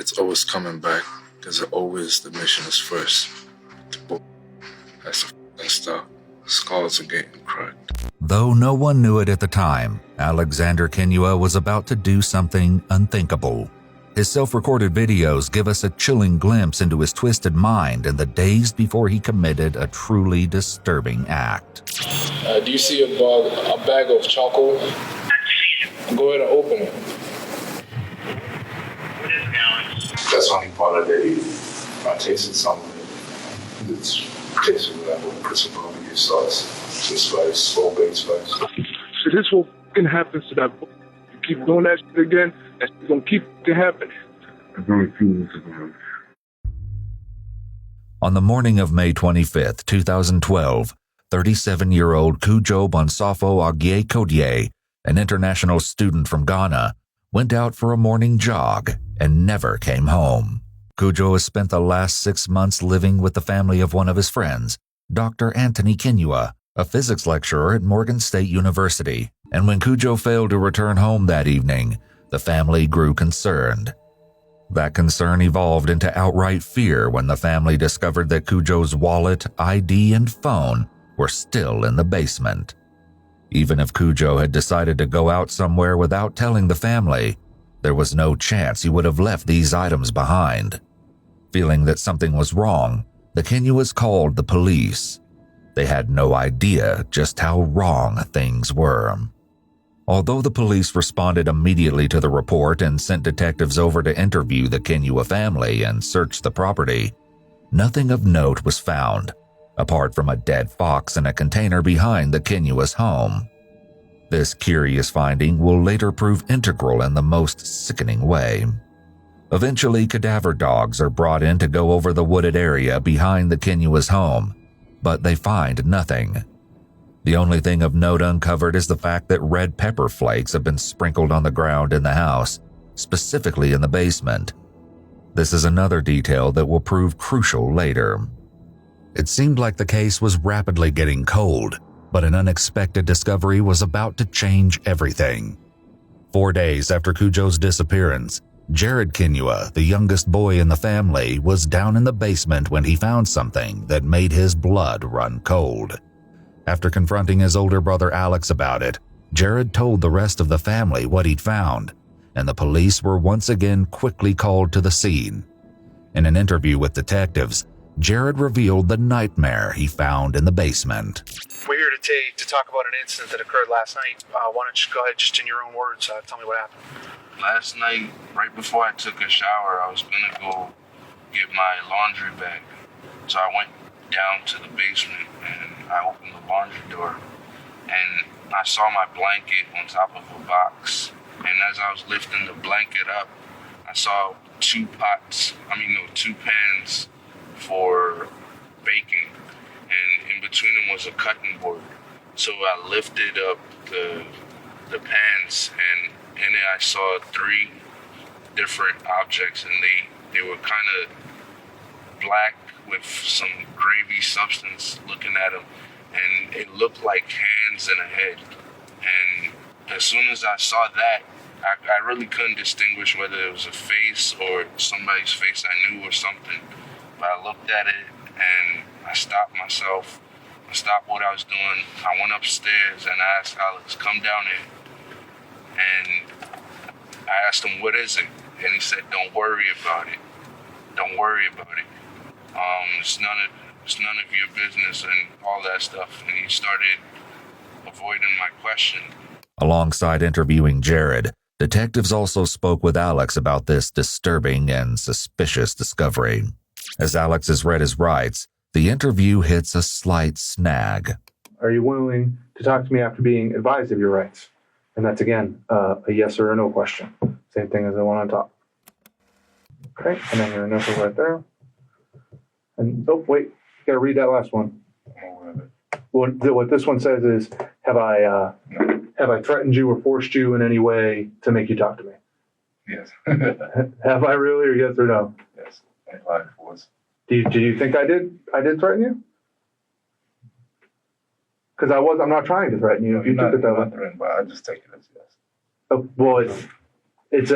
it's always coming back because always the mission is first. The book has to stop. Skulls are getting cracked. Though no one knew it at the time, Alexander Kenua was about to do something unthinkable. His self-recorded videos give us a chilling glimpse into his twisted mind in the days before he committed a truly disturbing act. Do you see a bag of charcoal? Go ahead and open it. What is going? That's only part of it. I tasted some of it. It's tasted whatever principle of your sauce. Just spice, slow-based spice. So this will happen to that book. You keep doing that shit again, that's gonna keep happening. I refuse to. On the morning of May 25, 2012, 37-year-old Kujo Bonsafo Agye Kodye, an international student from Ghana, went out for a morning jog and never came home. Kujo has spent the last 6 months living with the family of one of his friends, Dr. Anthony Kenua, a physics lecturer at Morgan State University, and when Kujo failed to return home that evening, the family grew concerned. That concern evolved into outright fear when the family discovered that Kujo's wallet, ID, and phone were still in the basement. Even if Kujo had decided to go out somewhere without telling the family, there was no chance he would have left these items behind. Feeling that something was wrong, the Kenuas called the police. They had no idea just how wrong things were. Although the police responded immediately to the report and sent detectives over to interview the Kenua family and search the property, nothing of note was found, apart from a dead fox in a container behind the Kenua's home. This curious finding will later prove integral in the most sickening way. Eventually, cadaver dogs are brought in to go over the wooded area behind the Kenua's home, but they find nothing. The only thing of note uncovered is the fact that red pepper flakes have been sprinkled on the ground in the house, specifically in the basement. This is another detail that will prove crucial later. It seemed like the case was rapidly getting cold, but an unexpected discovery was about to change everything. 4 days after Kujo's disappearance, Jared Kenua, the youngest boy in the family, was down in the basement when he found something that made his blood run cold. After confronting his older brother Alex about it, Jared told the rest of the family what he'd found, and the police were once again quickly called to the scene. In an interview with detectives, Jared revealed the nightmare he found in the basement. We're here to talk about an incident that occurred last night. Why don't you go ahead, just in your own words, tell me what happened. Last night, right before I took a shower, I was gonna go get my laundry bag. So I went down to the basement and I opened the laundry door and I saw my blanket on top of a box. And as I was lifting the blanket up, I saw two pans for baking, and in between them was a cutting board. So I lifted up the pans, and in it I saw 3 different objects, and they were kind of black with some gravy substance looking at them, and it looked like hands and a head. And as soon as I saw that, I really couldn't distinguish whether it was a face or somebody's face I knew or something. But I looked at it and I stopped myself. I stopped what I was doing. I went upstairs and I asked Alex, come down here. And I asked him, what is it? And he said, don't worry about it. Don't worry about it. It's none of your business and all that stuff. And he started avoiding my question. Alongside interviewing Jared, detectives also spoke with Alex about this disturbing and suspicious discovery. As Alex has read his rights, the interview hits a slight snag. Are you willing to talk to me after being advised of your rights? And that's, again, a yes or a no question. Same thing as the one on top. Okay, and then your initials right there. And, oh, wait, you got to read that last one. What this one says is, have I threatened you or forced you in any way to make you talk to me? Yes. Have I really, or yes or no? Yes. I force. Do you think I did? I did threaten you? Because I'm not trying to threaten you. No, if you took it that way. Threatened, but I just take it as yes. Well, It's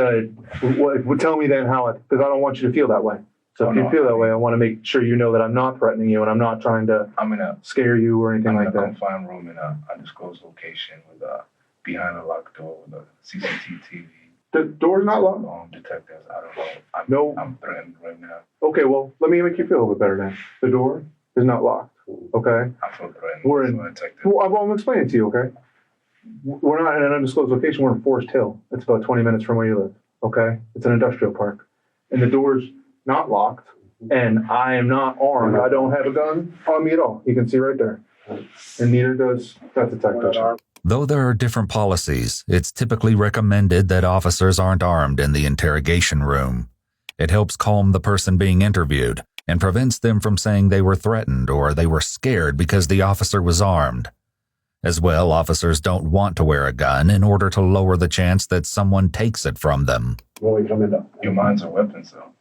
tell me then how, because I don't want you to feel that way. So if you feel that way, I want to make sure you know that I'm not threatening you and I'm not trying to scare you or anything like that. I'm in a confined room in an undisclosed location with behind a locked door with a CCTV TV. The door's not locked? Detectives, I don't know. I'm threatened right now. Okay, well, let me make you feel a bit better then. The door is not locked, okay? I feel threatened. Well, I'm explaining to you, okay? We're not in an undisclosed location. We're in Forest Hill. It's about 20 minutes from where you live, okay? It's an industrial park. And the door's not locked, and I am not armed. I don't have a gun on me at all. You can see right there. And neither does that detective. Though there are different policies, it's typically recommended that officers aren't armed in the interrogation room. It helps calm the person being interviewed and prevents them from saying they were threatened or they were scared because the officer was armed. As well, officers don't want to wear a gun in order to lower the chance that someone takes it from them. Your minds are weapons, though.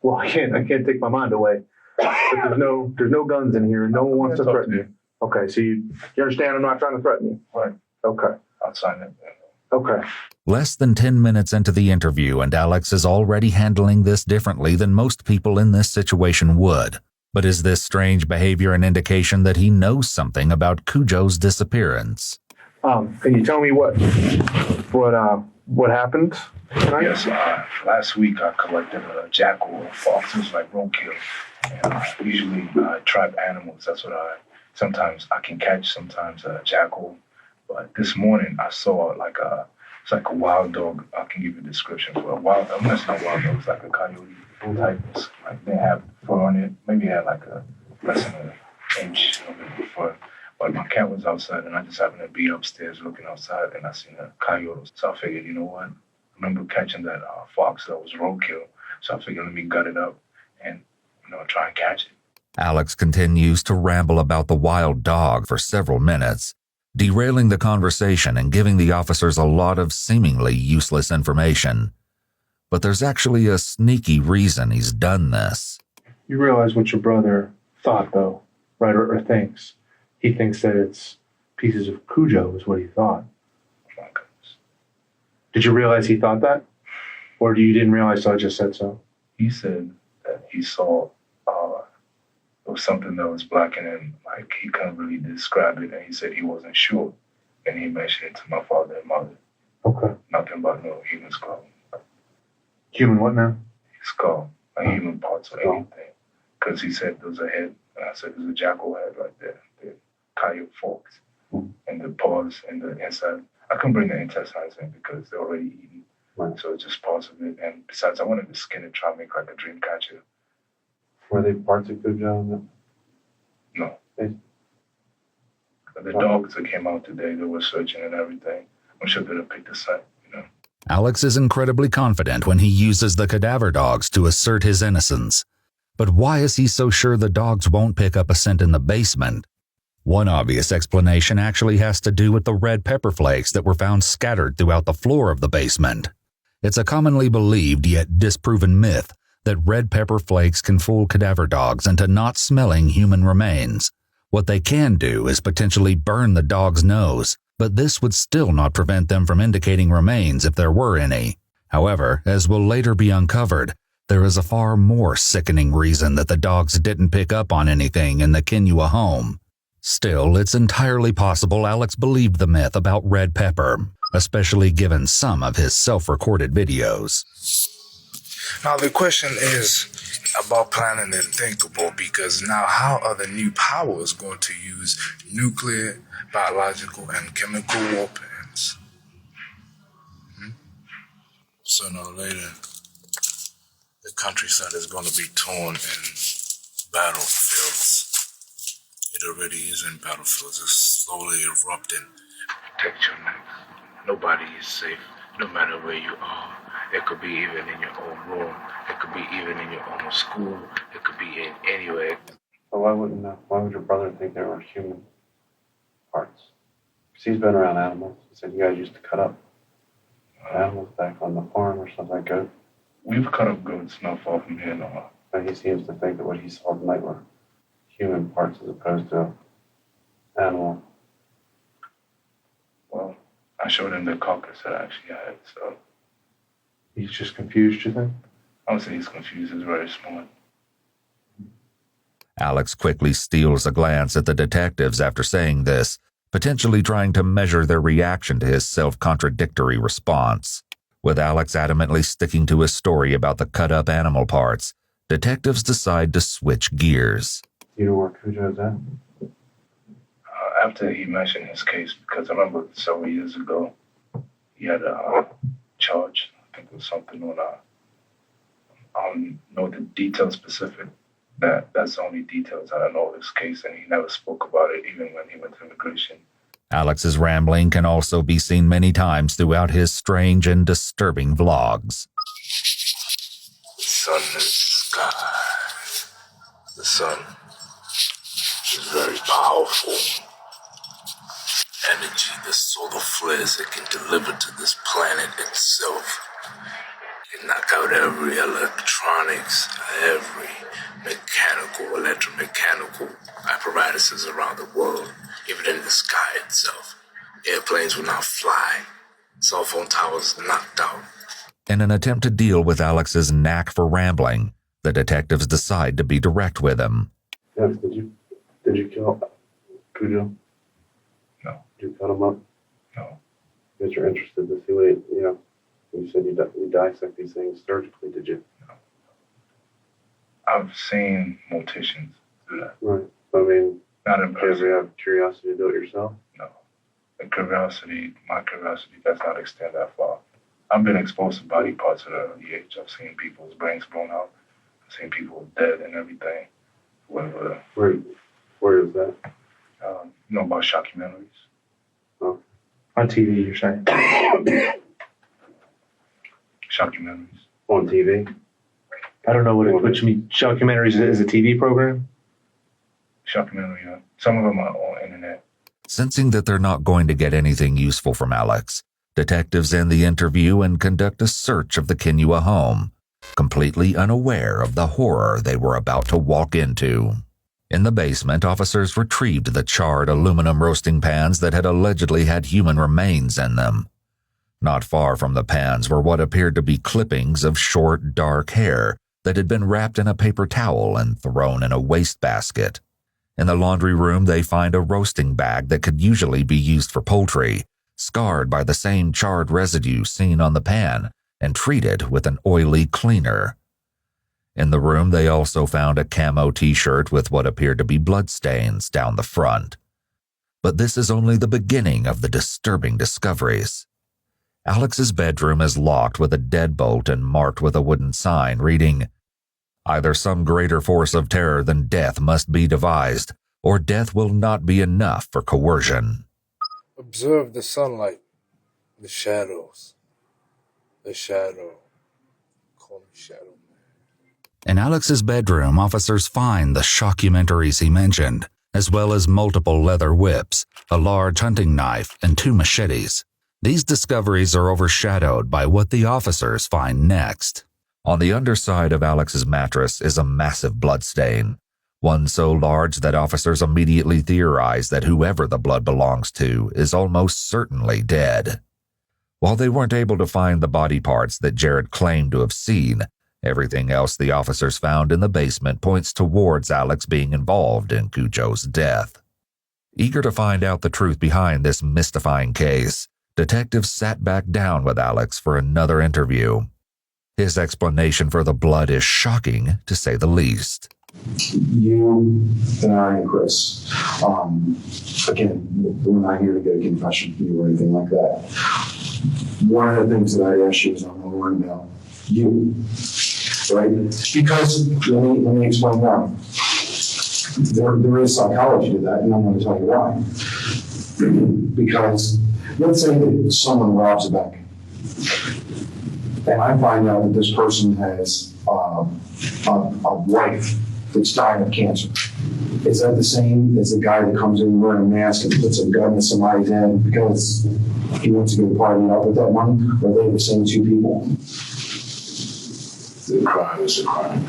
Well, I can't take my mind away. But there's no guns in here. No one wants to threaten you. Okay, so you understand I'm not trying to threaten you? Right. Okay. I'll sign it. Okay. Less than 10 minutes into the interview, and Alex is already handling this differently than most people in this situation would. But is this strange behavior an indication that he knows something about Cujo's disappearance? Can you tell me what happened tonight? Yes, last week I collected a jackal or fox. It was like roadkill. And usually I trap animals. That's what sometimes I can catch, sometimes a jackal. But this morning I saw it's like a wild dog. I can give you a description for I'm not saying a wild dog, it's like a coyote type. Like they have fur on it. Maybe it had like less than an inch of it fur. But my cat was outside and I just happened to be upstairs looking outside and I seen a coyote. So I figured, you know what? I remember catching that fox that was roadkill. So I figured let me gut it up and, try and catch it. Alex continues to ramble about the wild dog for several minutes, derailing the conversation and giving the officers a lot of seemingly useless information. But there's actually a sneaky reason he's done this. You realize what your brother thought, though, right, or thinks. He thinks that it's pieces of Cujo is what he thought. Oh my goodness. Did you realize he thought that? Or you didn't realize so I just said so? He said that he saw it was something that was blacking him, like he couldn't really describe it, and he said he wasn't sure. And he mentioned it to my father and mother. Okay. Nothing but no human skull. Human what now? Skull, like human parts or anything. Because he said there was a head, and I said there's a jackal head right there. The coyote forks, and the paws and the inside. I couldn't bring the intestines in because they're already eaten. Right. So it's just parts of it. And besides, I wanted to skin it, try to make like a dream catcher. Were they parts of Cujo? No. The dogs that came out today, they were searching and everything. I'm sure they'd have picked the scent, Alex is incredibly confident when he uses the cadaver dogs to assert his innocence. But why is he so sure the dogs won't pick up a scent in the basement? One obvious explanation actually has to do with the red pepper flakes that were found scattered throughout the floor of the basement. It's a commonly believed yet disproven myth that red pepper flakes can fool cadaver dogs into not smelling human remains. What they can do is potentially burn the dog's nose, but this would still not prevent them from indicating remains if there were any. However, as will later be uncovered, there is a far more sickening reason that the dogs didn't pick up on anything in the Kinua home. Still, it's entirely possible Alex believed the myth about red pepper, especially given some of his self-recorded videos. Now the question is about planning the unthinkable, because now how are the new powers going to use nuclear, biological, and chemical weapons? Sooner or later, the countryside is going to be torn in battlefields. It already is in battlefields. It's slowly erupting. Protect your neck. Nobody is safe, no matter where you are. It could be even in your own room. It could be even in your own school. It could be in anywhere. But why would your brother think there were human parts? Because he's been around animals. He said you guys used to cut up animals back on the farm or something like that. We've cut up goats not far from here, no. But he seems to think that what he saw tonight were human parts as opposed to animal. Well, I showed him the carcass that I actually had, so He's just confused, you think? I would say he's confused. He's very smart. Alex quickly steals a glance at the detectives after saying this, potentially trying to measure their reaction to his self-contradictory response. With Alex adamantly sticking to his story about the cut-up animal parts, detectives decide to switch gears. You know where Cujo's at? After he mentioned his case, because I remember several years ago, he had a charge. I think it was something on I don't know the details specific. That's the only details I don't know of this case, and he never spoke about it even when he went to immigration. Alex's rambling can also be seen many times throughout his strange and disturbing vlogs. The sun in the sky. The sun is very powerful. Energy, the solar flares it can deliver to this planet itself. It can knock out every electronics, every mechanical, electromechanical apparatuses around the world, even in the sky itself. Airplanes will not fly. Cell phone towers knocked out. In an attempt to deal with Alex's knack for rambling, the detectives decide to be direct with him. Yes, did you kill Cujo? No. Did you cut him up? No. Because you're interested to see what you said you dissect these things surgically, did you? No. I've seen morticians do that. Right. I mean, Not in do you person. ever have curiosity to do it yourself? No. My curiosity does not extend that far. I've been exposed to body parts at an early age. I've seen people's brains blown out. I've seen people dead and everything. Whatever. Where is that? You know about shockumentaries? Oh. On TV, you're saying? Shockumentaries. On TV? I don't know what you mean. Shockumentaries is a TV program? Shockumentary, yeah. Some of them are on internet. Sensing that they're not going to get anything useful from Alex, detectives end the interview and conduct a search of the Kinua home, completely unaware of the horror they were about to walk into. In the basement, officers retrieved the charred aluminum roasting pans that had allegedly had human remains in them. Not far from the pans were what appeared to be clippings of short, dark hair that had been wrapped in a paper towel and thrown in a wastebasket. In the laundry room, they find a roasting bag that could usually be used for poultry, scarred by the same charred residue seen on the pan and treated with an oily cleaner. In the room, they also found a camo t-shirt with what appeared to be bloodstains down the front. But this is only the beginning of the disturbing discoveries. Alex's bedroom is locked with a deadbolt and marked with a wooden sign reading, "Either some greater force of terror than death must be devised, or death will not be enough for coercion." Observe the sunlight, the shadows. The shadow. Call me Shadow. In Alex's bedroom, officers find the shockumentaries he mentioned, as well as multiple leather whips, a large hunting knife, and 2 machetes. These discoveries are overshadowed by what the officers find next. On the underside of Alex's mattress is a massive bloodstain, one so large that officers immediately theorize that whoever the blood belongs to is almost certainly dead. While they weren't able to find the body parts that Jared claimed to have seen, everything else the officers found in the basement points towards Alex being involved in Cujo's death. Eager to find out the truth behind this mystifying case, detectives sat back down with Alex for another interview. His explanation for the blood is shocking, to say the least. You and I and Chris, again, we're not here to get a confession from you or anything like that. One of the things that I asked you is I'm going to learn about you, right? Because let me explain why. There is psychology to that, and I'm going to tell you why. Because let's say that someone robs a bank, and I find out that this person has a wife that's dying of cancer. Is that the same as the guy that comes in wearing a mask and puts a gun in somebody's head because he wants to get partying up with that money? Or are they the same 2 people? The crime is a crime.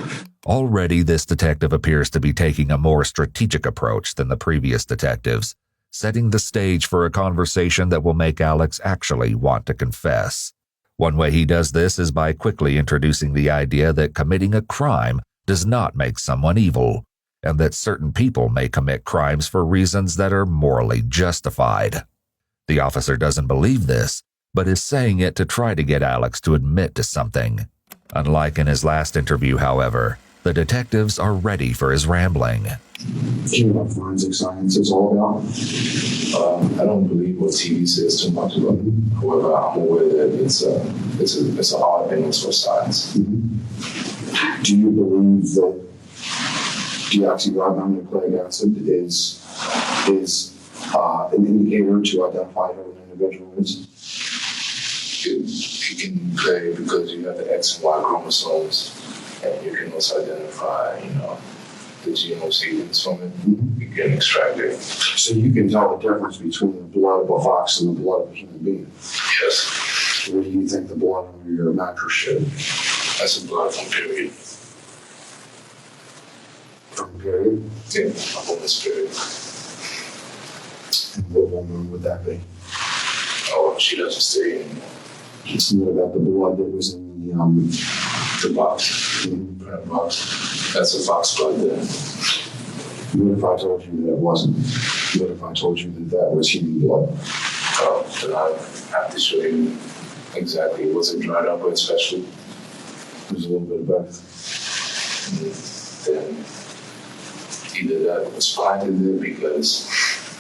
Already, this detective appears to be taking a more strategic approach than the previous detectives, setting the stage for a conversation that will make Alex actually want to confess. One way he does this is by quickly introducing the idea that committing a crime does not make someone evil, and that certain people may commit crimes for reasons that are morally justified. The officer doesn't believe this, but is saying it to try to get Alex to admit to something. Unlike in his last interview, however, the detectives are ready for his rambling. Do you know what forensic science is all about? I don't believe what TV says too much about it. However, I'm aware that it's a hard business for science. Mm-hmm. Do you believe that deoxyribonucleic acid is an indicator to identify who an individual is? You can play because you have the X and Y chromosomes, and you can also identify, the GMO sequence from it. Mm-hmm. You can extract it. So you can tell the difference between the blood of a fox and the blood of a human being. Yes. What do you think the blood of your mattress should? That's a blood from period. From period? Yeah, a woman's period. And what woman would that be? Oh, she doesn't say anymore. What about the blood that was in The box. Mm-hmm. The box. That's a fox blood then. What if I told you that it wasn't? What if I told you that that was human blood? Then I have to show you exactly. Was it dried up or especially? There's a little bit of both. Then either that was planted there because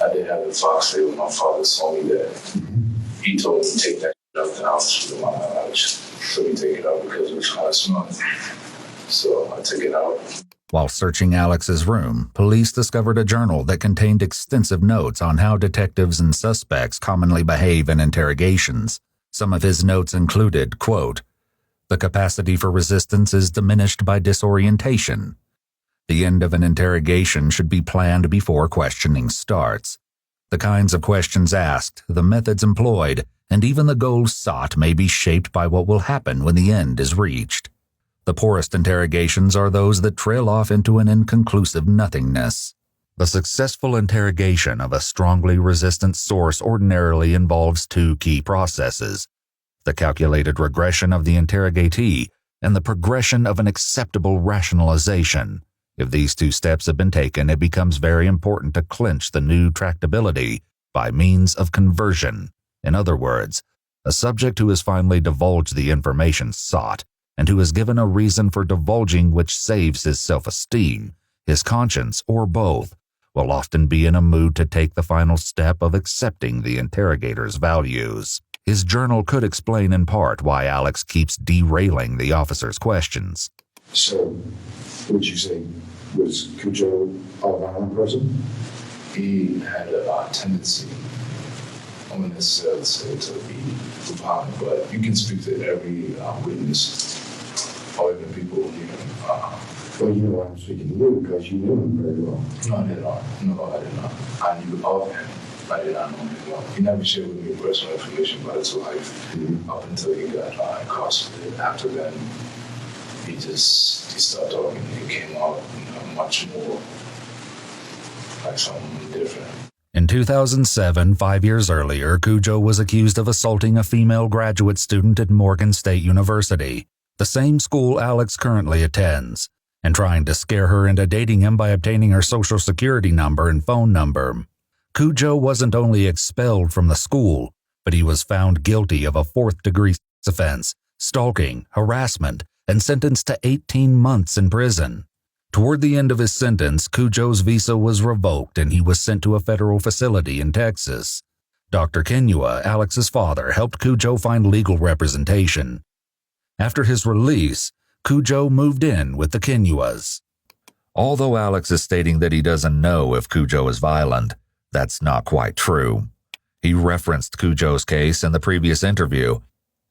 I did have the fox there when my father saw me there. Mm-hmm. He told me to take that out of the house with my knowledge. So we take it out because it was kind of small. So I took it out. While searching Alex's room, police discovered a journal that contained extensive notes on how detectives and suspects commonly behave in interrogations. Some of his notes included, quote, "The capacity for resistance is diminished by disorientation. The end of an interrogation should be planned before questioning starts. The kinds of questions asked, the methods employed, and even the goals sought may be shaped by what will happen when the end is reached. The poorest interrogations are those that trail off into an inconclusive nothingness. The successful interrogation of a strongly resistant source ordinarily involves two key processes: the calculated regression of the interrogatee and the progression of an acceptable rationalization. If these two steps have been taken, it becomes very important to clinch the new tractability by means of conversion. In other words, a subject who has finally divulged the information sought, and who is given a reason for divulging which saves his self-esteem, his conscience, or both, will often be in a mood to take the final step of accepting the interrogator's values. His journal could explain in part why Alex keeps derailing the officer's questions. So, would you say, was Cujo a violent person? He had a tendency, I wouldn't necessarily say to be violent, but you can speak to every witness or even people who knew him. Well, you know I'm speaking to you because you knew him very well. No, I did not. No, I did not. I knew of him. I did not know him well. He never shared with me personal information about his life up until he got incarcerated. After then, he started talking. He came out much more like someone different. In 2007, 5 years earlier, Cujo was accused of assaulting a female graduate student at Morgan State University, the same school Alex currently attends, and trying to scare her into dating him by obtaining her social security number and phone number. Cujo wasn't only expelled from the school, but he was found guilty of a fourth-degree offense, stalking, harassment, and sentenced to 18 months in prison. Toward the end of his sentence, Cujo's visa was revoked and he was sent to a federal facility in Texas. Dr. Kenua, Alex's father, helped Cujo find legal representation. After his release, Cujo moved in with the Kenuas. Although Alex is stating that he doesn't know if Cujo is violent, that's not quite true. He referenced Cujo's case in the previous interview,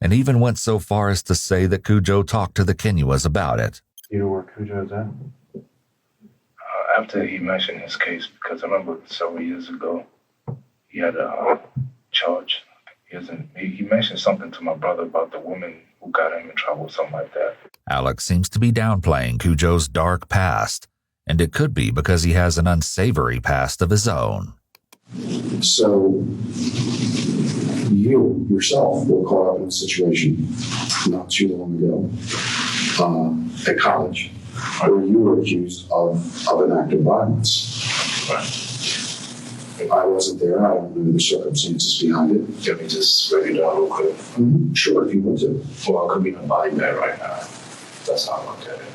and even went so far as to say that Cujo talked to the Kenuas about it. You know where Cujo's at? After he mentioned his case, because I remember several years ago, he had a charge. He mentioned something to my brother about the woman who got him in trouble, something like that. Alex seems to be downplaying Cujo's dark past, and it could be because he has an unsavory past of his own. So, you yourself were caught up in a situation not too long ago at college where you were accused of an act of violence. I wasn't there. I don't know the circumstances behind it. Let me just break it down real quick. Sure, if you want to. Well, I could be in a body bag right now. That's how I look at it.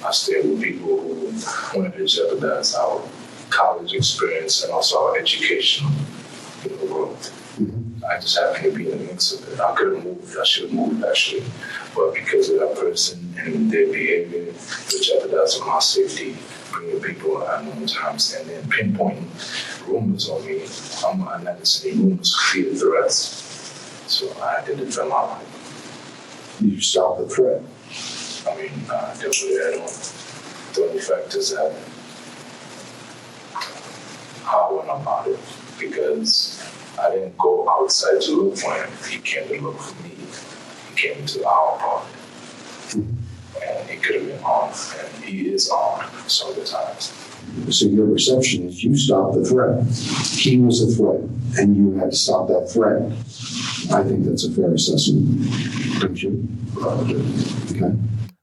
I stay with people who want to jeopardize our college experience and also our education in the world. I just happened to be in the mix of it. I could have moved. I should have moved actually, but because of that person and their behavior, they're jeopardizing my safety, bringing people at unknown times, and then pinpointing rumors on me. I'm not just any rumors, clear threats. So I had to defend my life. You stopped the threat. I mean, definitely I don't. The only fact is that how I went about it, because I didn't go outside to look for him. He came to look for me. He came into our apartment. And he could have been armed, and he is armed some of the times. So your perception is you stopped the threat. He was a threat, and you had to stop that threat. I think that's a fair assessment. Don't you? Okay.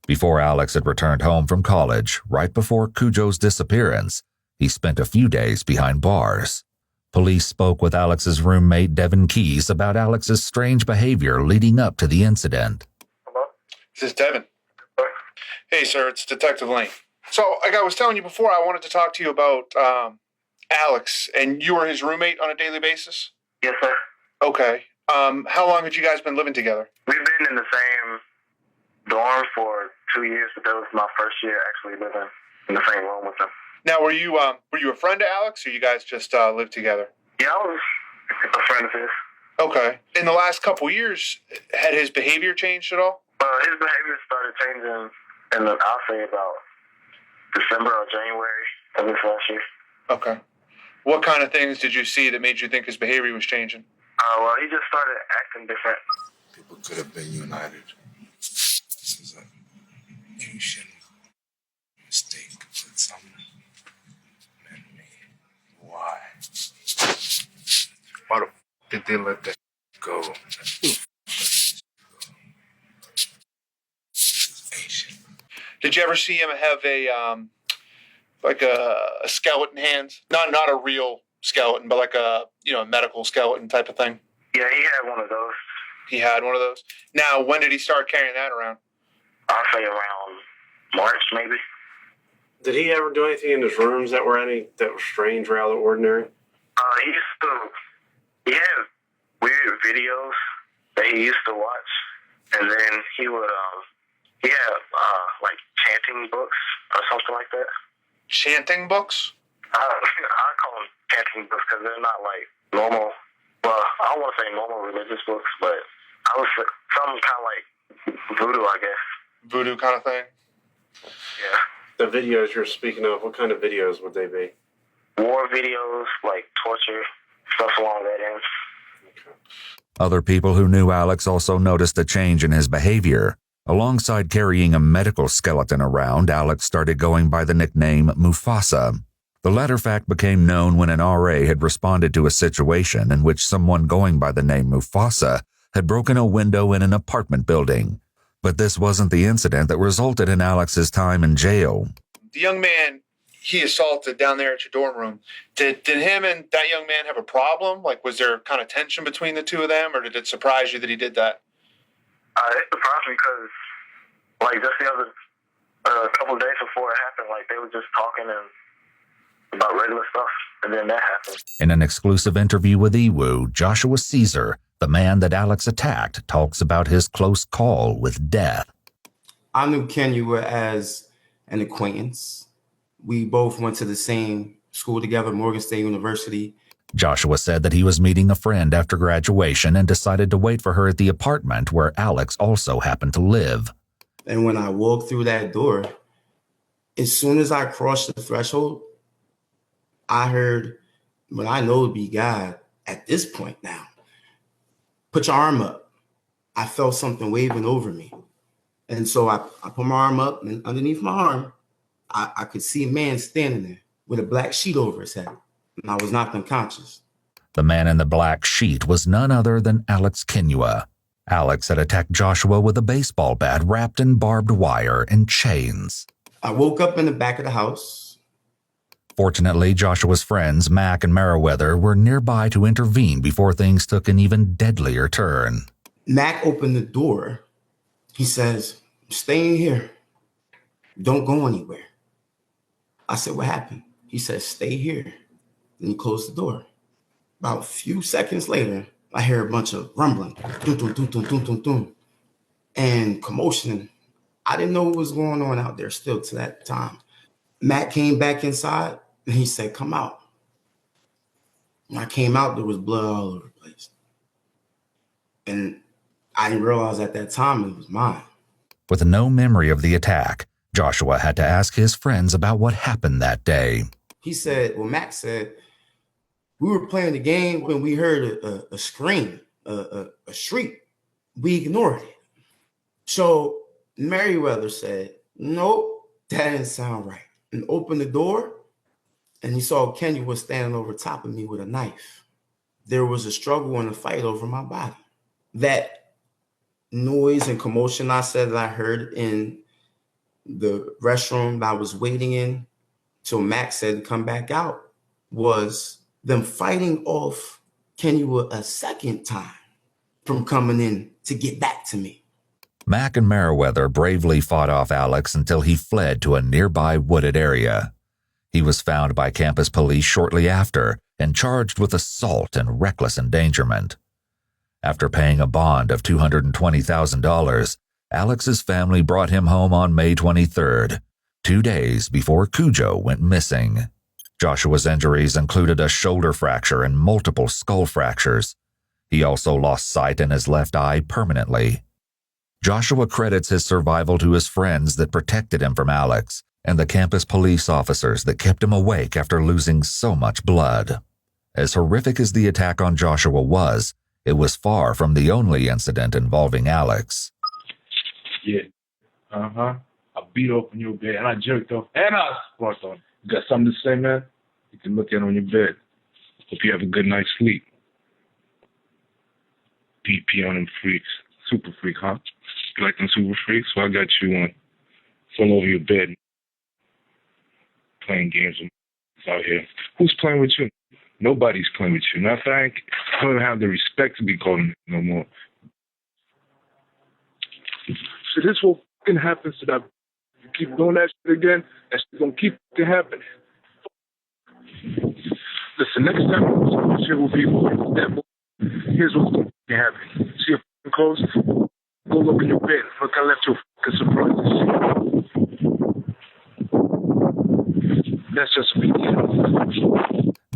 Before Alex had returned home from college, right before Cujo's disappearance, he spent a few days behind bars. Police spoke with Alex's roommate Devin Keys about Alex's strange behavior leading up to the incident. Hello? This is Devin. Hey, sir, it's Detective Lane. So, like I was telling you before, I wanted to talk to you about Alex, and you were his roommate on a daily basis? Yes, sir. Okay. How long had you guys been living together? We've been in the same dorm for 2 years, but that was my first year actually living in the same room with him. Now, were you a friend to Alex, or you guys just lived together? Yeah, I was a friend of his. Okay. In the last couple years, had his behavior changed at all? His behavior started changing in, I'll say, about December or January of this last year. Okay. What kind of things did you see that made you think his behavior was changing? Well, he just started acting different. People could have been united. This is an ancient mistake, but something meant me. Why? Why the f did they let that go? This is ancient. Did you ever see him have a skeleton hands? Not a real skeleton, but like a medical skeleton type of thing. Yeah, he had one of those. He had one of those. Now, when did he start carrying that around? I'll say around March, maybe. Did he ever do anything in his rooms that were strange or out of the ordinary? He had weird videos that he used to watch, and then he had like chanting books or something like that. Chanting books? I call them chanting books because they're not like normal. Well, I don't want to say normal religious books, but I was something kind of like voodoo, I guess. Voodoo kind of thing? Yeah. The videos you're speaking of, what kind of videos would they be? War videos, like torture, stuff along that end. Okay. Other people who knew Alex also noticed a change in his behavior. Alongside carrying a medical skeleton around, Alex started going by the nickname Mufasa. The latter fact became known when an RA had responded to a situation in which someone going by the name Mufasa had broken a window in an apartment building. But this wasn't the incident that resulted in Alex's time in jail. The young man he assaulted down there at your dorm room, did him and that young man have a problem? Like, was there kind of tension between the two of them, or did it surprise you that he did that? It surprised me because, like, just the other couple of days before it happened, like, they were just talking and about regular stuff, and then that happened. In an exclusive interview with Ewu, Joshua Caesar, the man that Alex attacked, talks about his close call with death. I knew Kenua as an acquaintance. We both went to the same school together, Morgan State University. Joshua said that he was meeting a friend after graduation and decided to wait for her at the apartment where Alex also happened to live. And when I walked through that door, as soon as I crossed the threshold, I heard what I know to be God at this point now. Put your arm up. I felt something waving over me. And so I put my arm up, and underneath my arm, I could see a man standing there with a black sheet over his head. And I was knocked unconscious. The man in the black sheet was none other than Alex Kinua. Alex had attacked Joshua with a baseball bat wrapped in barbed wire and chains. I woke up in the back of the house. Fortunately, Joshua's friends, Mac and Meriwether, were nearby to intervene before things took an even deadlier turn. Mac opened the door. He says, "I'm staying here. Don't go anywhere." I said, "What happened?" He said, "Stay here." Then he closed the door. About a few seconds later, I hear a bunch of rumbling, dun, dun, dun, dun, dun, dun, dun, and commotion. I didn't know what was going on out there still to that time. Matt came back inside and he said, "Come out." When I came out, there was blood all over the place. And I didn't realize at that time it was mine. With no memory of the attack, Joshua had to ask his friends about what happened that day. He said, Max said, "We were playing the game when we heard a scream, a shriek. We ignored it." So Meriwether said, "Nope, that didn't sound right." And opened the door, and he saw Kenya was standing over top of me with a knife. There was a struggle and a fight over my body. That noise and commotion I said that I heard in the restroom that I was waiting in till Max said to come back out was them fighting off Kenya a second time from coming in to get back to me. Mac and Meriwether bravely fought off Alex until he fled to a nearby wooded area. He was found by campus police shortly after and charged with assault and reckless endangerment. After paying a bond of $220,000, Alex's family brought him home on May 23rd, 2 days before Cujo went missing. Joshua's injuries included a shoulder fracture and multiple skull fractures. He also lost sight in his left eye permanently. Joshua credits his survival to his friends that protected him from Alex and the campus police officers that kept him awake after losing so much blood. As horrific as the attack on Joshua was, it was far from the only incident involving Alex. Yeah. I beat off on your bed, and I jerked off, and I sparked on. You got something to say, man? You can look at on your bed. Hope you have a good night's sleep. DP on them freaks. Super freak, huh? You like them super freaks? Well, I got you one. It's all over your bed. Playing games with out here. Who's playing with you? Nobody's playing with you. Matter of fact, I don't have the respect to be calling no more. So this will fucking happen to that. You keep doing that shit again, that's gonna keep fucking happening. Listen, next time shit will be that boy. Here's what's gonna happen. See your fucking clothes? Go look in your bed. Look, I left you fucking surprises. That's just me.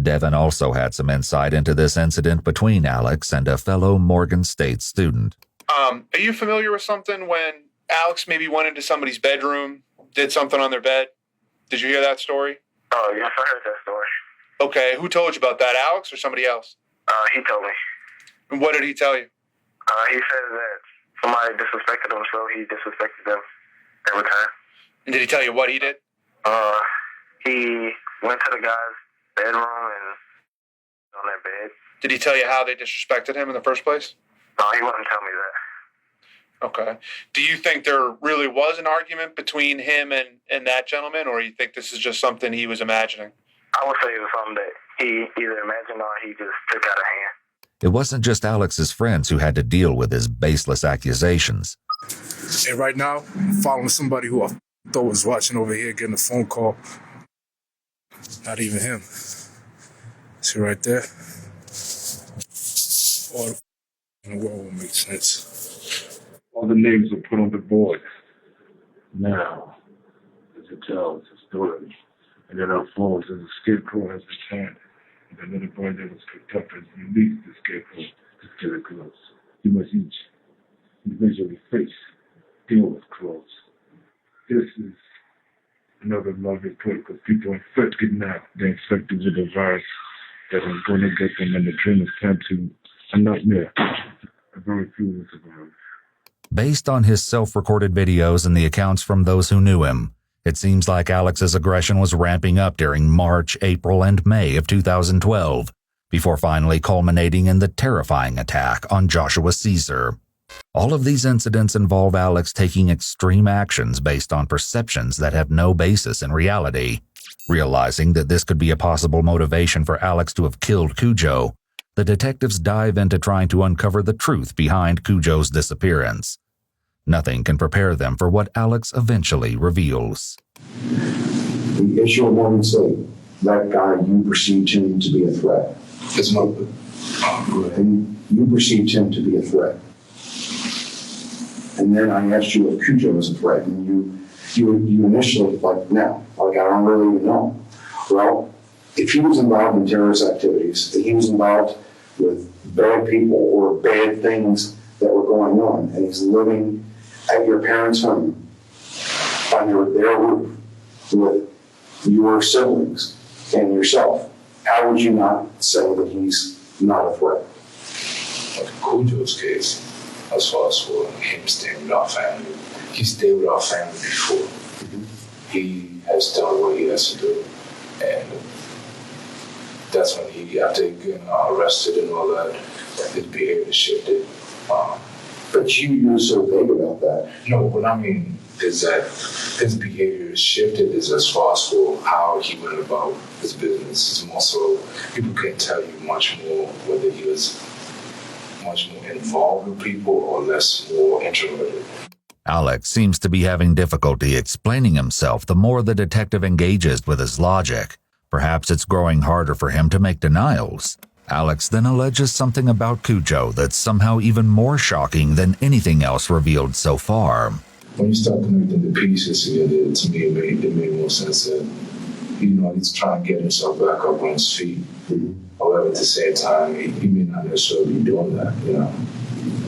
Devin also had some insight into this incident between Alex and a fellow Morgan State student. Are you familiar with something when Alex maybe went into somebody's bedroom, did something on their bed? Did you hear that story? Oh, yes, I heard that story. Okay, who told you about that, Alex or somebody else? He told me. And what did he tell you? He said that somebody disrespected him, so he disrespected them every time. And did he tell you what he did? He went to the guy's bedroom and on their bed. Did he tell you how they disrespected him in the first place? No, he wouldn't tell me that. Okay. Do you think there really was an argument between him and that gentleman, or you think this is just something he was imagining? I would say it was something that he either imagined or he just took out of hand. It wasn't just Alex's friends who had to deal with his baseless accusations. And right now, I'm following somebody who I thought was watching over here getting a phone call. Not even him. See right there? All the in the world will make sense. All the names are put on the board. Now, as it tells a story, and then unfolds as a scarecrow has returned. And the little boy that was picked up has released the scarecrow to scare the crows. You must each individually face, deal with crows. This is another love report because people are infected now. They're infected with a virus that is going to get them, and the dream is turned to a nightmare. A very few will survive. Based on his self-recorded videos and the accounts from those who knew him, it seems like Alex's aggression was ramping up during March, April, and May of 2012 before finally culminating in the terrifying attack on Joshua Caesar. All of these incidents involve Alex taking extreme actions based on perceptions that have no basis in reality. Realizing that this could be a possible motivation for Alex to have killed Cujo, the detectives dive into trying to uncover the truth behind Cujo's disappearance. Nothing can prepare them for what Alex eventually reveals. The issue of Morgan State, that guy, you perceived him to be a threat. It's not. And you perceived him to be a threat. And then I asked you if Cujo was a threat, and you initially, I don't really even know. Well, if he was involved in terrorist activities, if he was involved with bad people or bad things that were going on, and he's living at your parents' home, under their roof, with your siblings and yourself, how would you not say that he's not a threat? Like Cujo's case, as far as for him staying with our family, he stayed with our family before. Mm-hmm. He has done what he has to do, and that's when he, after getting arrested and all that, his behavior shifted. But you were so vague about that. No, what I mean is that his behavior shifted is as far as for how he went about his business. It's more so people can tell you much more whether he was much more involved with people or less more introverted. Alex seems to be having difficulty explaining himself the more the detective engages with his logic. Perhaps it's growing harder for him to make denials. Alex then alleges something about Cujo that's somehow even more shocking than anything else revealed so far. When you start connecting the pieces together, to me it made more sense that, he's trying to get himself back up on his feet. Mm-hmm. However, at the same time, he may not necessarily be doing that,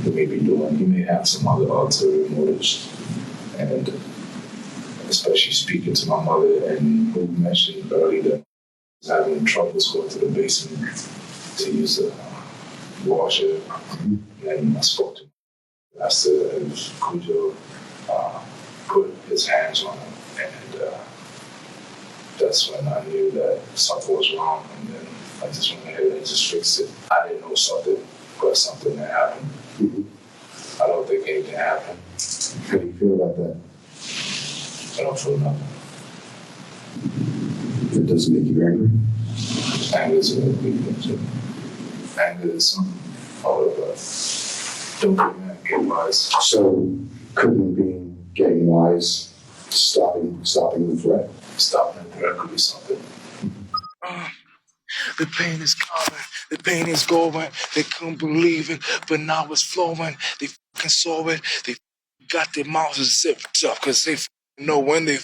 He may have some other ulterior motives. And especially speaking to my mother, and who mentioned earlier that he's having troubles going to the basement to use the washer. Mm-hmm. And I spoke to him. I said if Cujo put his hands on him, and that's when I knew that something was wrong, and then I just went ahead and just fixed it. I didn't know something, but something that happened. Mm-hmm. I don't think anything happened. How do you feel about that? I don't feel nothing. It doesn't make you angry? Anger is a big thing too. Anger is something all of don't get mad, get wise. So couldn't being getting wise stopping the threat? Stopping the threat could be something. The pain is coming, the pain is going. They couldn't believe it, but now it's flowing. They fucking saw it. They got their mouths zipped up, because they know when they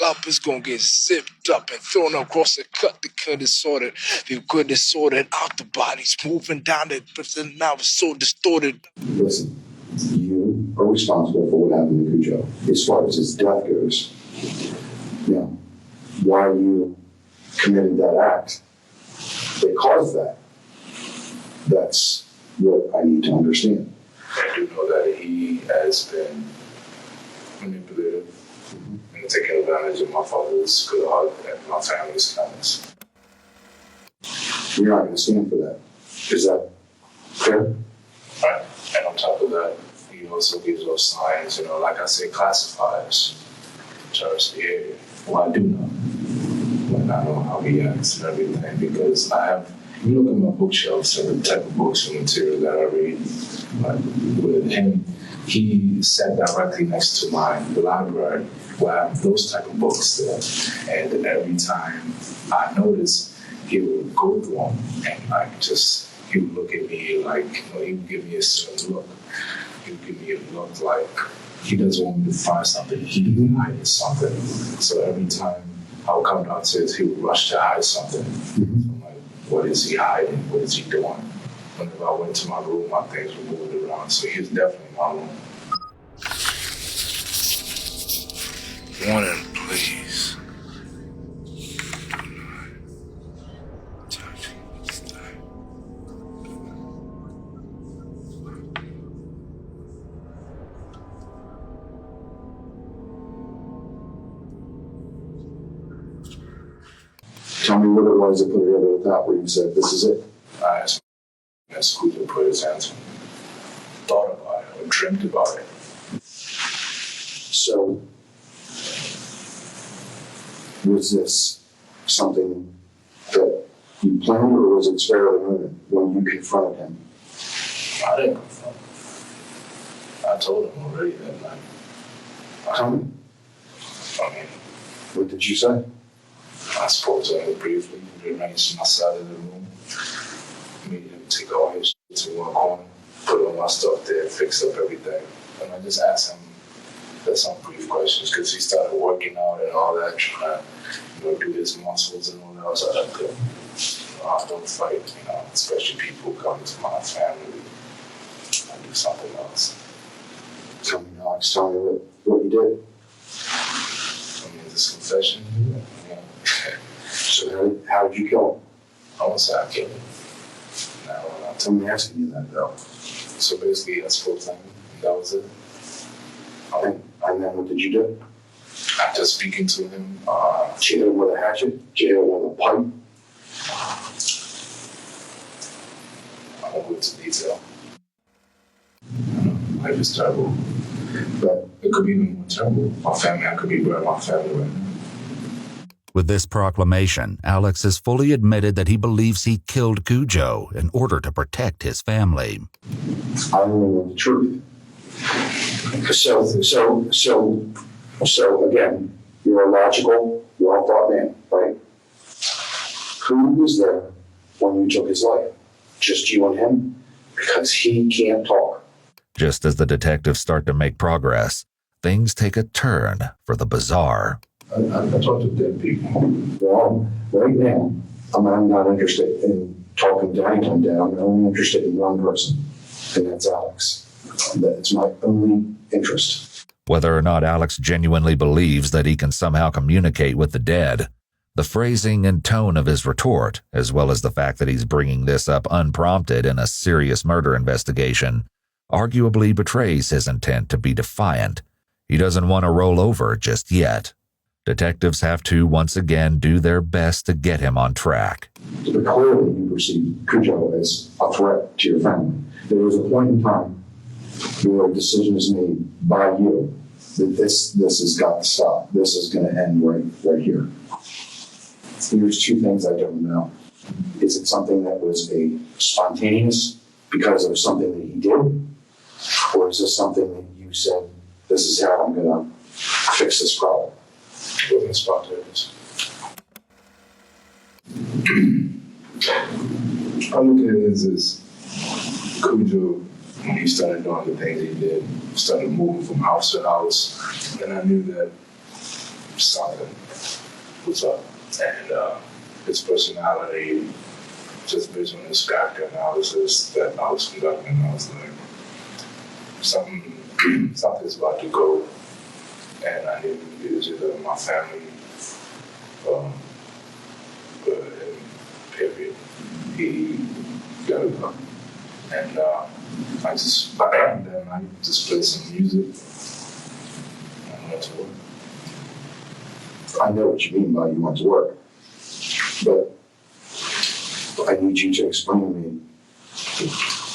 up, it's gonna get zipped up and thrown across the cut. They could have sorted. They could have sorted out the bodies, moving down it, but then now it's so distorted. Listen, you are responsible for what happened to Cujo. As far as his death goes, now, why you committed that act, they caused that. That's what I need to understand. I do know that he has been manipulative and taking advantage of my father's good heart and my family's kindness. You're not going to stand for that. Is that fair? Right. And on top of that, he also gives us signs, like I say, classifiers, terrorist behavior. Well, I do know. And I know how he acts and everything, because you look at my bookshelves and the type of books and material that I read, with him, he sat directly next to my library where I have those type of books there. And every time I noticed, he would go through them and he would look at me he would give me a certain look. He would give me a look like he doesn't want me to find something, he's hiding something. So every time I would come downstairs, he would rush to hide something. Mm-hmm. I'm like, what is he hiding? What is he doing? Whenever I went to my room, my things were moved around. So he was definitely in my room. Warning, please. Tell me what it was that put it over the top where you said, this is it. I asked him as Cujo put his hands on me. Thought about it or dreamt about it. So, was this something that you planned, or was it fairly imminent when you confronted him? I didn't confront him. I told him already that night. Tell me, I mean, what did you say? I spoke to him briefly. We arranged my side of the room. Made him take all his shit to one corner, put all my stuff there, fix up everything. And I just asked him some brief questions because he started working out and all that, trying to do his muscles and all that. I was like, don't fight, especially people who come to my family. I do something else. Tell me, Alex, tell me what you did. I mean, this confession, yeah. So how did you kill him? I won't say I killed him. Now, Tell me asking you that, though. so basically, I spoke to him, and that was it. And then what did you do? After speaking to him, Did you hit him with a hatchet? Did you hit him with a pipe? I won't go into detail. Life is terrible. But It could be even more terrible. My family, I could be burning my family right now. With this proclamation, Alex has fully admitted that he believes he killed Cujo in order to protect his family. I only know the truth. So again, you're a logical, well-thought man, right? Who was there when you took his life? Just you and him? Because he can't talk. Just as the detectives start to make progress, things take a turn for the bizarre. I talk to dead people. Well, right now, I'm not interested in talking to anyone dead. I'm only interested in one person, and that's Alex. That's my only interest. Whether or not Alex genuinely believes that he can somehow communicate with the dead, the phrasing and tone of his retort, as well as the fact that he's bringing this up unprompted in a serious murder investigation, arguably betrays his intent to be defiant. He doesn't want to roll over just yet. Detectives have to once again do their best to get him on track. But clearly you perceive Cujo as a threat to your family. There was a point in time where a decision is made by you that this has got to stop. This is going to end right here. Here's two things I don't know. Is it something that was a spontaneous because of something that he did? Or is this something that you said, this is how I'm going to fix this problem? It wasn't spontaneous. I look at it as Cujo, when he started doing the things he did, started moving from house to house, and I knew that something was up. And his personality, just based on his character analysis that I was conducting, I was like, something's about to go, and I knew it was either my family, period. He got to go. And I just played some music and went to work. I know what you mean by you went to work, but I need you to explain to me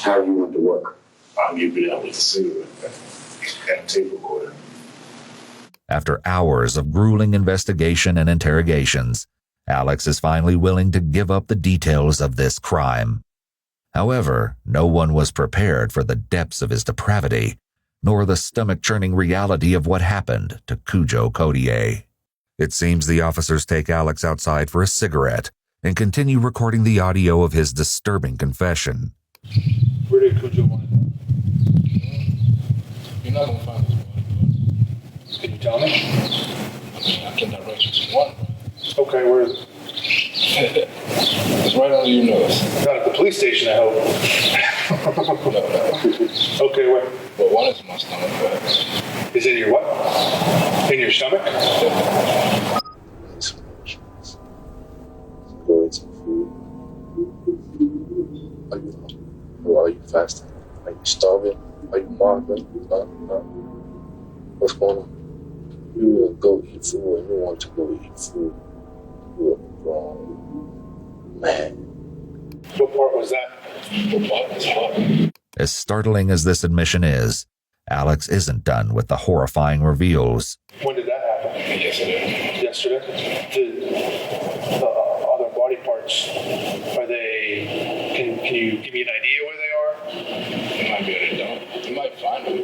how you went to work. I'll give you that with a cigarette and a tape recorder. After hours of grueling investigation and interrogations, Alex is finally willing to give up the details of this crime. However, no one was prepared for the depths of his depravity, nor the stomach-churning reality of what happened to Cujo Codier. It seems the officers take Alex outside for a cigarette and continue recording the audio of his disturbing confession. Where did Cujo want to go? You're not going to find his body, but Can you tell me? I can direct you to one. Okay, where is it? It's right under your nose. Not at the police station, I hope. No. Okay, where? Well, one is in my stomach, but Is it in your what? In your stomach? Go eat some food. Are you hungry? Or are you fasting? Are you starving? Are you marveling? No. What's going on? You will go eat food and you want to go eat food. You are wrong. Man. What part was that? What part was hard? As startling as this admission is, Alex isn't done with the horrifying reveals. When did that happen? Yesterday. Yesterday? The other body parts, are they, can you give me an idea where they are? You might be able to know. You might find them.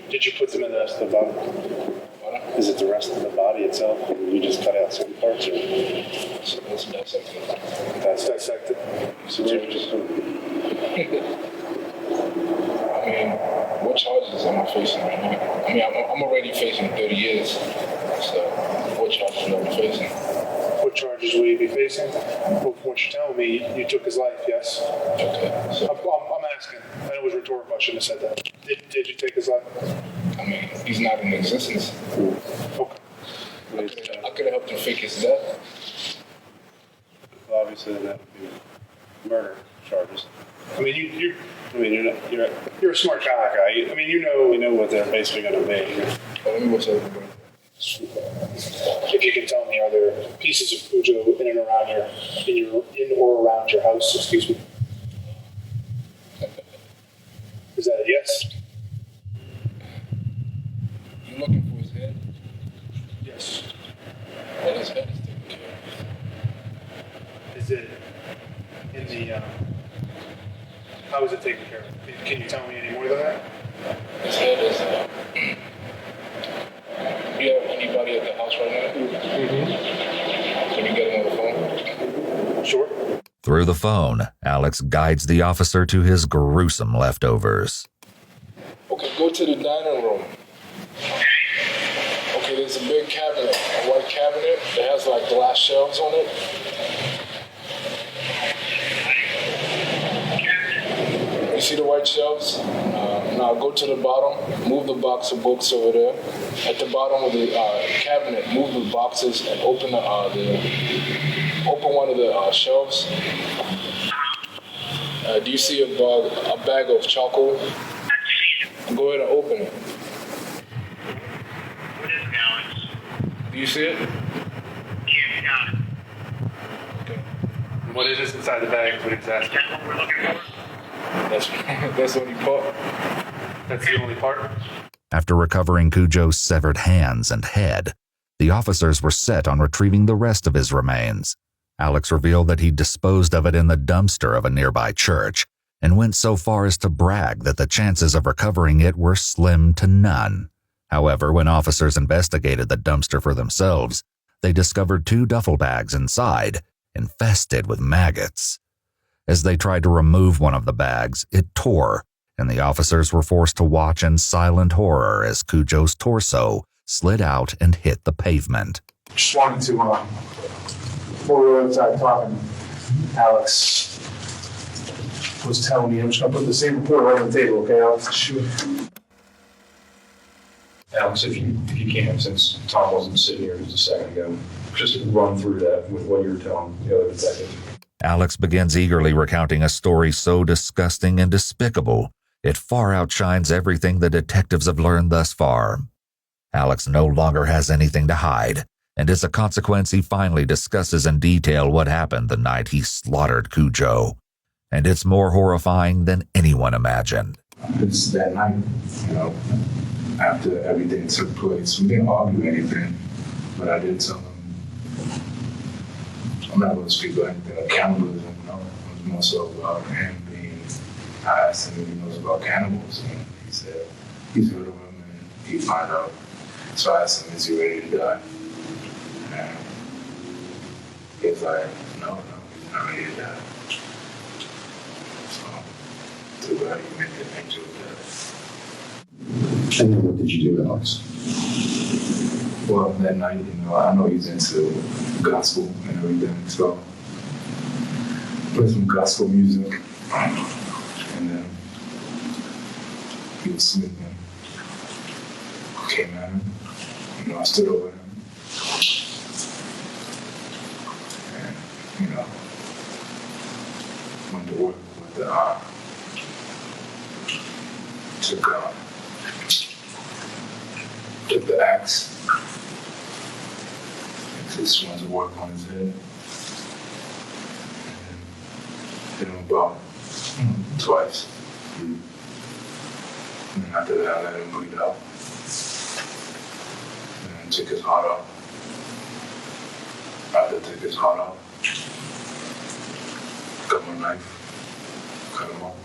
Did you put them in the rest of the body? What? Is it the rest of the body itself? Or did you just cut out certain parts? Or? So that's dissected. That's dissected? So I mean, what charges am I facing right now? I mean, I'm already facing 30 years. So, what charges am I facing? What charges will you be facing? Well, from what you're telling me, you took his life, yes? Okay. So I'm asking. I know it was rhetorical. I shouldn't have said that. Did you take his life? I mean, he's not in existence. Okay. I could have helped him fake his death. Well, obviously, that would be murder charges. I mean, you're a smart guy. I mean, you know what they're basically going to be. Let me what's over. If you can tell me, are there pieces of Cujo in and around in or around your house? Excuse me. Is that a yes? You looking for his head? Yes. Well, his head is taken care of. Is it in the? How is it taken care of? Can you tell me any more than that? His head is. Do you have anybody at the house right now? Mm-hmm. Can you get him on the phone? Sure. Through the phone, Alex guides the officer to his gruesome leftovers. Okay, go to the dining room. Okay, there's a big cabinet, a white cabinet that has like glass shelves on it. You see the white shelves? Now go to the bottom, move the box of books over there. At the bottom of the cabinet, move the boxes and open open one of the shelves. Do you see a bag of charcoal? Go ahead and open it. What is it, Alex? Do you see it? Yeah, got it. Okay. What is this inside the bag? What exactly? Is that what we're looking for? That's the only part. That's the only part. After recovering Cujo's severed hands and head, the officers were set on retrieving the rest of his remains. Alex revealed that he disposed of it in the dumpster of a nearby church and went so far as to brag that the chances of recovering it were slim to none. However, when officers investigated the dumpster for themselves, they discovered 2 duffel bags inside, infested with maggots. As they tried to remove one of the bags, it tore, and the officers were forced to watch in silent horror as Cujo's torso slid out and hit the pavement. Just wanted to, before we were outside talking, Alex was telling me, I'm just going to put the same report right on the table, okay, Alex? Sure. Alex, if you can, since Tom wasn't sitting here just a second ago, just run through that with what you were telling the other detective. Alex begins eagerly recounting a story so disgusting and despicable, it far outshines everything the detectives have learned thus far. Alex no longer has anything to hide, and as a consequence, he finally discusses in detail what happened the night he slaughtered Cujo. And it's more horrifying than anyone imagined. It's that night, after everything took place. We didn't argue anything, but I did tell him, I'm not going to speak about anything like cannibalism, It was more so about him being, I asked him if he knows about cannibals, and he said he's heard of them and he'd find out. So I asked him, is he ready to die? And he's like, no, he's not ready to die. So, too bad you make the angel of death. And then what did you do, Alex? Well, that night, I know he's into gospel and everything, so played some gospel music, and then he was sleeping. Came at him, I stood over him, and went to work with the took the axe. Just went to work on his head. And hit him about twice. And after that, I let him bleed out. And then took his heart out. After I took his heart out, got my knife, cut him off.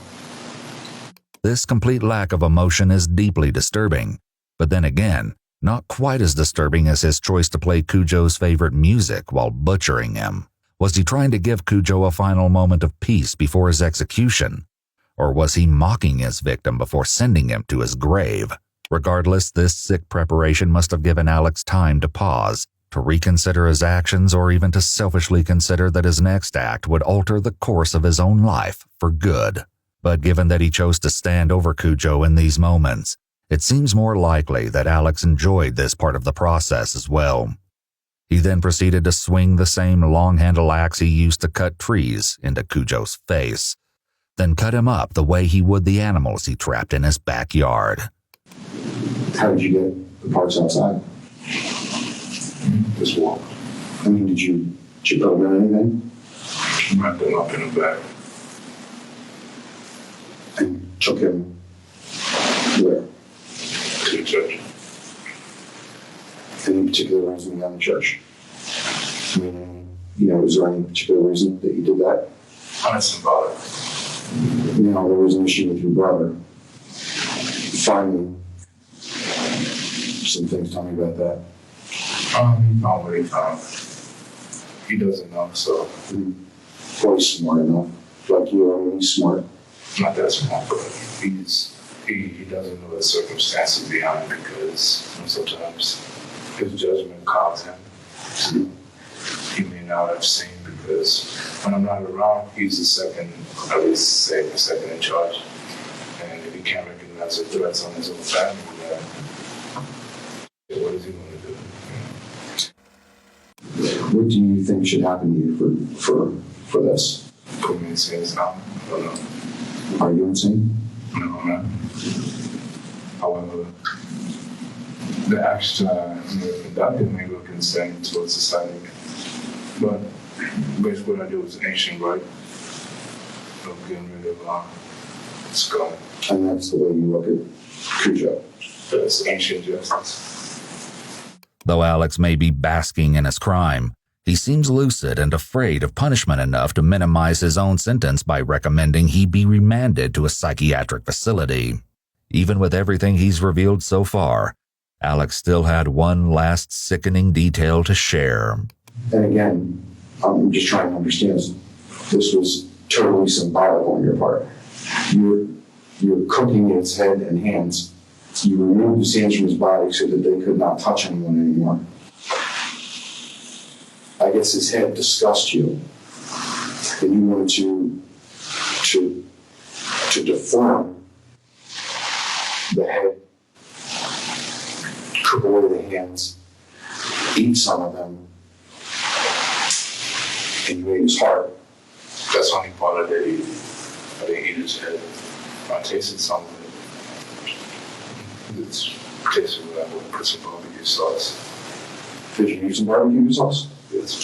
This complete lack of emotion is deeply disturbing, but then again, not quite as disturbing as his choice to play Cujo's favorite music while butchering him. Was he trying to give Cujo a final moment of peace before his execution? Or was he mocking his victim before sending him to his grave? Regardless, this sick preparation must have given Alex time to pause, to reconsider his actions, or even to selfishly consider that his next act would alter the course of his own life for good. But given that he chose to stand over Cujo in these moments, it seems more likely that Alex enjoyed this part of the process as well. He then proceeded to swing the same long-handle axe he used to cut trees into Cujo's face, then cut him up the way he would the animals he trapped in his backyard. How did you get the parts outside? Just walk. I mean, did you put them in anything? Wrapped them up in a bag. And took him where? To the church. Any particular reason behind the church? I mean, is there any particular reason that you did that? Symbolic. There was an issue with your brother. Finding some things, tell me about that. He found what he found. He doesn't know, so. Well, he's smart enough. Like you, I mean, he's smart. Not that smart, but he doesn't know the circumstances behind it because sometimes his judgment clouds him. He may not have seen because when I'm not around, he's the second, I would say the second in charge. And if he can't recognize the threats on his own family, then what is he going to do? What do you think should happen to you for this? Put me in insane now. I don't know. Are you insane? No, I'm not. However, the action that may look insane towards society. But basically what I do is ancient right of getting rid of scum. And that's the way you look at Cujo. That's ancient justice. Though Alex may be basking in his crime, he seems lucid and afraid of punishment enough to minimize his own sentence by recommending he be remanded to a psychiatric facility. Even with everything he's revealed so far, Alex still had one last sickening detail to share. And again, I'm just trying to understand this was totally symbolic on your part. You're cooking its head and hands. You removed the sands from his body so that they could not touch anyone anymore. I guess his head disgusted you, and you wanted to deform the head, cook away the hands, eat some of them, and you ate his heart. That's the only part I didn't eat. I didn't eat his head. I tasted some of it. It's tasted like I would put some barbecue sauce. Did you use some barbecue sauce? It's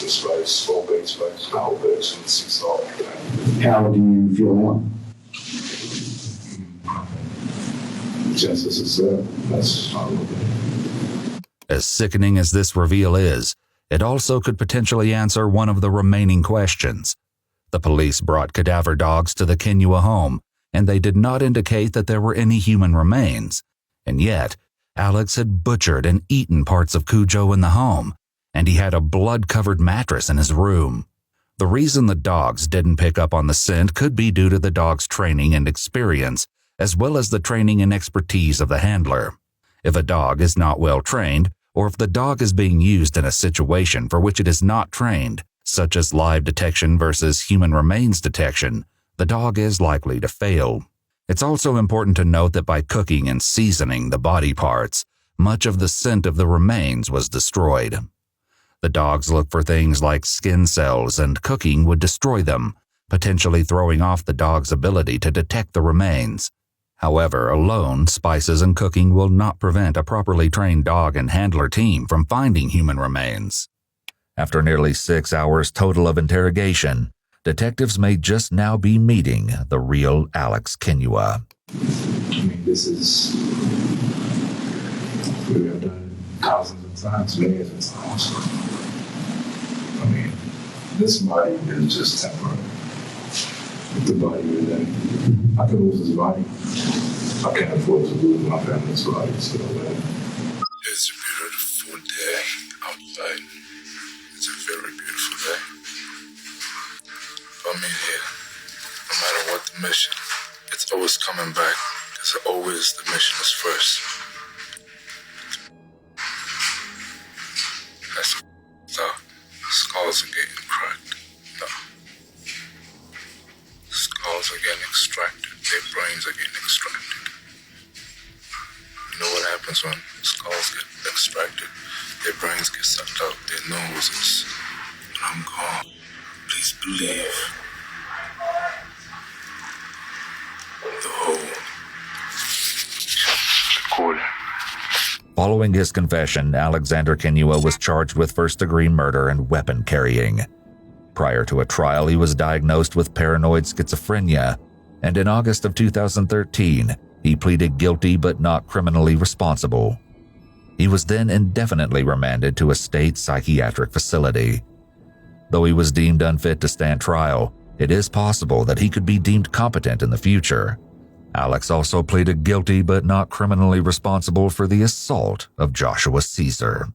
just spice, whole baked spice, whole baked some sea salt. How do you feel now? Just as it's that's not good. As sickening as this reveal is, it also could potentially answer one of the remaining questions. The police brought cadaver dogs to the Kinua home, and they did not indicate that there were any human remains. And yet, Alex had butchered and eaten parts of Cujo in the home, and he had a blood-covered mattress in his room. The reason the dogs didn't pick up on the scent could be due to the dog's training and experience, as well as the training and expertise of the handler. If a dog is not well trained, or if the dog is being used in a situation for which it is not trained, such as live detection versus human remains detection, the dog is likely to fail. It's also important to note that by cooking and seasoning the body parts, much of the scent of the remains was destroyed. The dogs look for things like skin cells, and cooking would destroy them, potentially throwing off the dog's ability to detect the remains. However, alone, spices and cooking will not prevent a properly trained dog and handler team from finding human remains. After nearly 6 hours total of interrogation, detectives may just now be meeting the real Alex Kenua. I mean, this is what we have done thousands of times, millions of times. I mean, this body is just temporary. If the body is in, I could lose this body. I can't afford to lose my family's body, so It's a beautiful day outside. It's a very beautiful day. I'm in here. No matter what the mission, it's always coming back. There's always the mission is first. That's so skulls are getting cracked. No. Skulls are getting extracted. Their brains are getting extracted. You know what happens when skulls get extracted? Their brains get sucked out, their noses. When I'm gone, please believe the whole recording. Following his confession, Alexander Kenua was charged with first-degree murder and weapon carrying. Prior to a trial, he was diagnosed with paranoid schizophrenia, and in August of 2013, he pleaded guilty but not criminally responsible. He was then indefinitely remanded to a state psychiatric facility. Though he was deemed unfit to stand trial, it is possible that he could be deemed competent in the future. Alex also pleaded guilty but not criminally responsible for the assault of Joshua Caesar.